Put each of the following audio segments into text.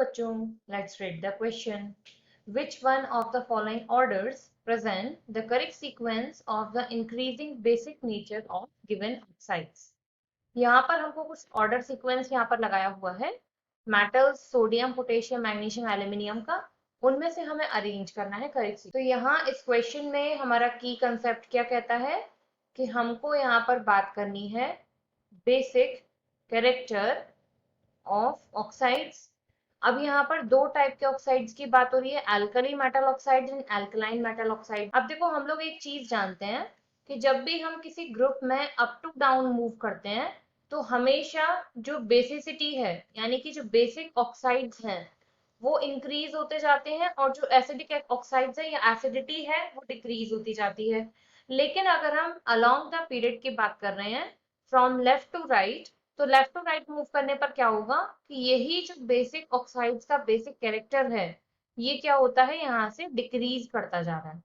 बच्चों, let's read the question. Which one of the following orders present the correct sequence of the increasing basic nature of given oxides? यहाँ पर हमको कुछ order sequence यहाँ पर लगाया हुआ है metals sodium potassium magnesium aluminium का। उनमें से हमें अरेंज करना है करेक्ट। तो यहाँ इस क्वेश्चन में हमारा की कंसेप्ट क्या कहता है कि हमको यहाँ पर बात करनी है बेसिक कैरेक्टर ऑफ ऑक्साइड्स। अब यहाँ पर दो टाइप के ऑक्साइड्स की बात हो रही है, alkali metal oxide and alkaline metal oxide. अब देखो हम लोग एक चीज जानते हैं कि जब भी हम किसी ग्रुप में अप टू डाउन मूव करते हैं तो हमेशा जो बेसिसिटी है यानी कि जो बेसिक ऑक्साइड्स हैं वो इंक्रीज होते जाते हैं और जो एसिडिक ऑक्साइड्स है या एसिडिटी है वो डिक्रीज होती जाती है। लेकिन अगर हम अलोंग द पीरियड की बात कर रहे हैं फ्रॉम लेफ्ट टू राइट, तो लेफ्ट टू राइट मूव करने पर क्या होगा कि यही जो बेसिक ऑक्साइड्स का बेसिक कैरेक्टर है ये क्या होता है यहाँ से डिक्रीज करता जा रहा है।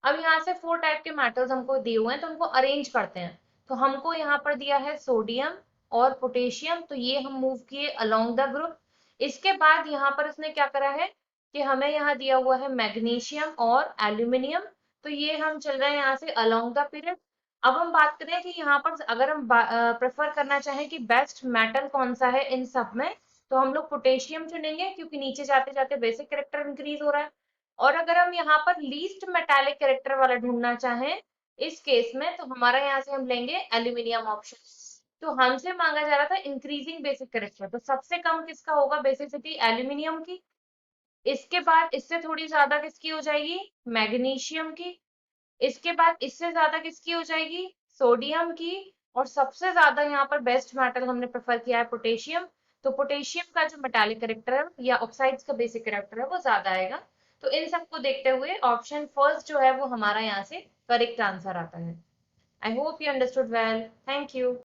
अब यहाँ से फोर टाइप के मेटल्स हमको दिए हुए हैं तो उनको अरेंज करते हैं। तो हमको यहाँ पर दिया है सोडियम और पोटेशियम, तो ये हम मूव किए अलोंग द ग्रुप। इसके बाद यहाँ पर इसने क्या करा है कि हमें यहाँ दिया हुआ है मैग्नीशियम और एल्यूमिनियम, तो ये हम चल रहे हैं यहाँ से अलोंग द पीरियड। अब हम बात करें कि यहाँ पर अगर हम प्रेफर करना चाहें कि बेस्ट मेटल कौन सा है इन सब में, तो हम लोग पोटेशियम चुनेंगे क्योंकि नीचे जाते जाते बेसिक कैरेक्टर इंक्रीज हो रहा है। और अगर हम यहाँ पर लीस्ट मेटालिक कैरेक्टर वाला ढूंढना चाहें इस केस में, तो हमारा यहाँ से हम लेंगे एल्यूमिनियम ऑप्शन। तो हमसे मांगा जा रहा था इंक्रीजिंग बेसिक कैरेक्टर, तो सबसे कम किसका होगा बेसिसिटी एल्यूमिनियम की। इसके बाद इससे थोड़ी ज्यादा किसकी हो जाएगी मैग्नीशियम की। इसके बाद इससे ज्यादा किसकी हो जाएगी सोडियम की। और सबसे ज्यादा यहाँ पर बेस्ट मेटल हमने प्रेफर किया है पोटेशियम। तो पोटेशियम का जो मेटालिक कैरेक्टर है या ऑक्साइड्स का बेसिक कैरेक्टर है वो ज्यादा आएगा। तो इन सबको देखते हुए ऑप्शन फर्स्ट जो है वो हमारा यहाँ से करेक्ट आंसर आता है। I hope you understood well. Thank you.